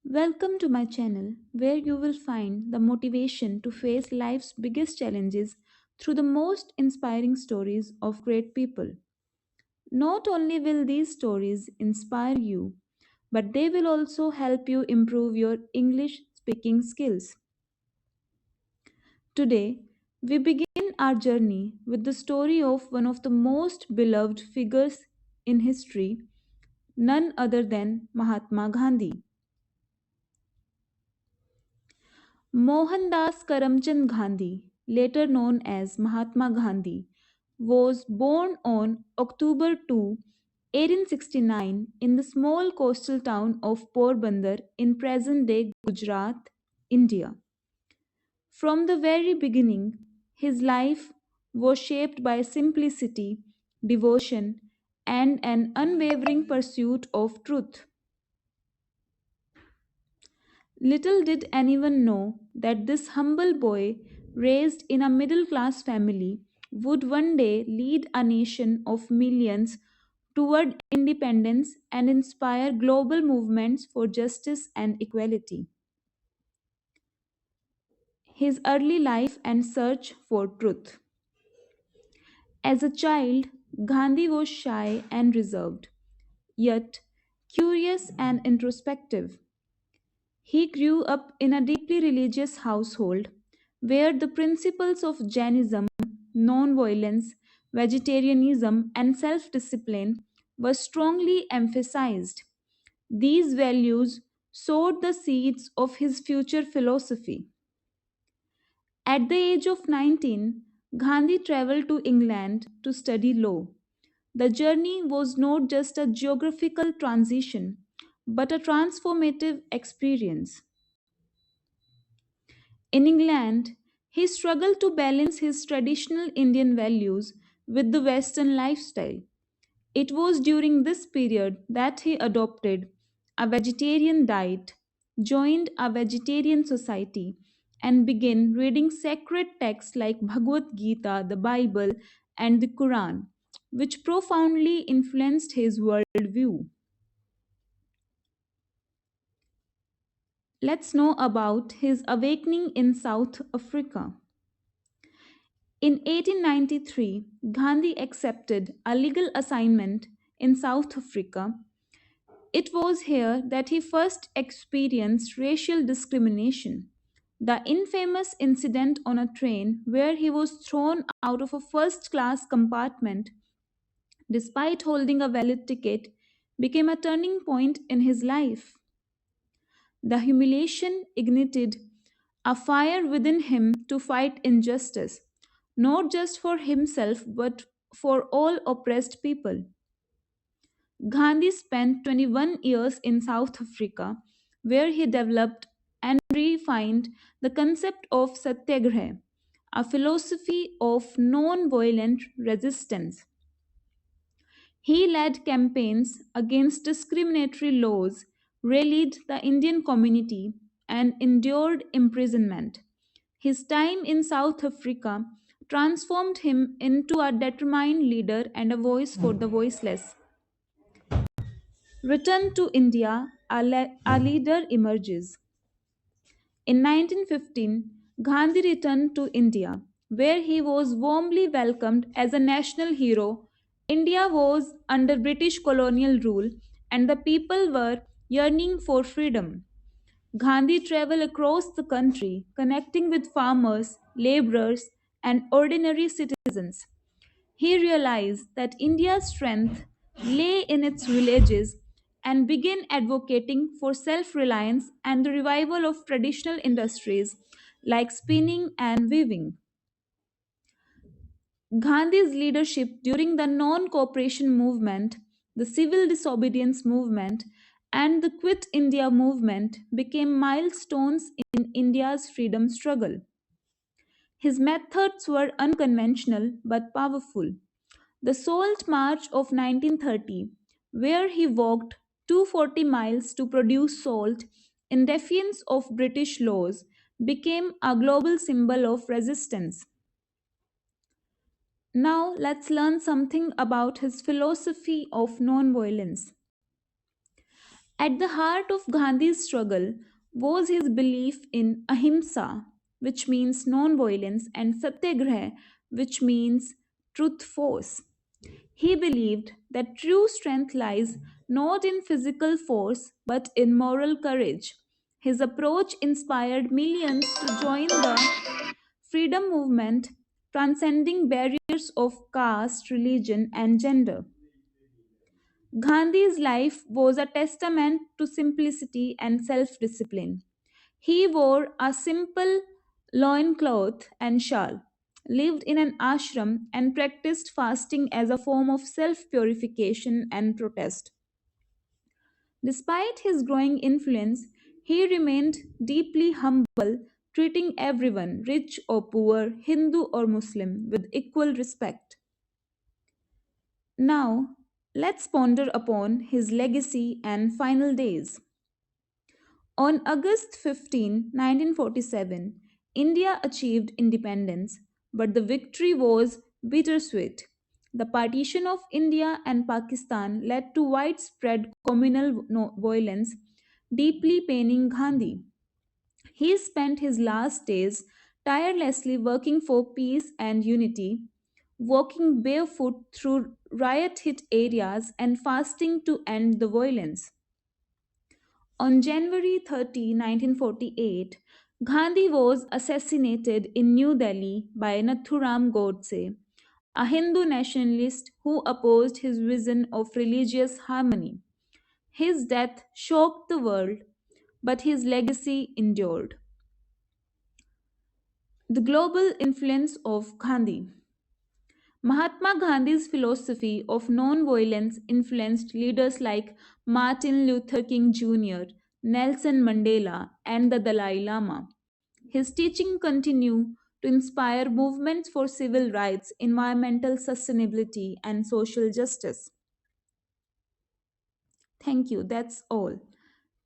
Welcome to my channel, where you will find the motivation to face life's biggest challenges through the most inspiring stories of great people. Not only will these stories inspire you, but they will also help you improve your English speaking skills. Today, we begin our journey with the story of one of the most beloved figures in history, none other than Mahatma Gandhi. Mohandas Karamchand Gandhi, later known as Mahatma Gandhi, was born on October 2, 1869, in the small coastal town of Porbandar in present day Gujarat, India. From the very beginning, his life was shaped by simplicity, devotion, and an unwavering pursuit of truth. Little did anyone know that this humble boy, raised in a middle class family, would one day lead a nation of millions toward independence and inspire global movements for justice and equality. His early life and search for truth. As a child, Gandhi was shy and reserved, yet curious and introspective. He grew up in a deeply religious household where the principles of Jainism, non-violence, vegetarianism, and self discipline were strongly emphasized. These values sowed the seeds of his future philosophy. At the age of 19, Gandhi traveled to England to study law. The journey was not just a geographical transition, but a transformative experience. In England, he struggled to balance his traditional Indian values with the Western lifestyle. It was during this period that he adopted a vegetarian diet, joined a vegetarian society, and began reading sacred texts like Bhagavad Gita, the Bible, and the Quran, which profoundly influenced his worldview. Let's know about his awakening in South Africa. In 1893, Gandhi accepted a legal assignment in South Africa. It was here that he first experienced racial discrimination. The infamous incident on a train where he was thrown out of a first class compartment despite holding a valid ticket became a turning point in his life. The humiliation ignited a fire within him to fight injustice, not just for himself but for all oppressed people. Gandhi spent 21 years in South Africa, where he developed and refined the concept of satyagraha, a philosophy of non violent resistance. He led campaigns against discriminatory laws, rallied the Indian community, and endured imprisonment. His time in South Africa transformed him into a determined leader and a voice for the voiceless. Returned to India, a leader emerges. In 1915, Gandhi returned to India, where he was warmly welcomed as a national hero. India was under British colonial rule, and the people were yearning for freedom. Gandhi traveled across the country, connecting with farmers, laborers, and ordinary citizens. He realized that India's strength lay in its villages and began advocating for self reliance and the revival of traditional industries like spinning and weaving. Gandhi's leadership during the non cooperation movement, the civil disobedience movement, and the Quit India movement became milestones in India's freedom struggle. His methods were unconventional but powerful. The Salt March of 1930, where he walked 240 miles to produce salt in defiance of British laws, became a global symbol of resistance. Now, let's learn something about his philosophy of nonviolence. At the heart of Gandhi's struggle was his belief in ahimsa, which means non-violence, and satyagraha, which means truth force. He believed that true strength lies not in physical force but in moral courage. His approach inspired millions to join the freedom movement, transcending barriers of caste, religion, and gender. Gandhi's life was a testament to simplicity and self discipline. He wore a simple loincloth and shawl, lived in an ashram, and practiced fasting as a form of self purification and protest. Despite his growing influence, he remained deeply humble, treating everyone, rich or poor, Hindu or Muslim, with equal respect. Now, let's ponder upon his legacy and final days. On August 15, 1947, India achieved independence, but the victory was bittersweet. The partition of India and Pakistan led to widespread communal violence, deeply paining Gandhi. He spent his last days tirelessly working for peace and unity, walking barefoot through riot hit areas and fasting to end the violence. On January 30, 1948, Gandhi was assassinated in New Delhi by Nathuram Godse, a Hindu nationalist who opposed his vision of religious harmony. His death shocked the world, but his legacy endured. The global influence of Gandhi. Mahatma Gandhi's philosophy of non-violence influenced leaders like Martin Luther King Jr., Nelson Mandela, and the Dalai Lama. His teaching continue to inspire movements for civil rights, environmental sustainability, and social justice. Thank you. That's all.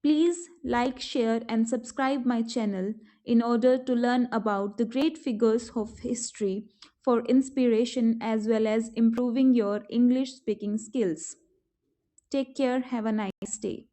Please like, share, and subscribe my channel in order to learn about the great figures of history for inspiration as well as improving your English speaking skills. Take care. Have a nice day.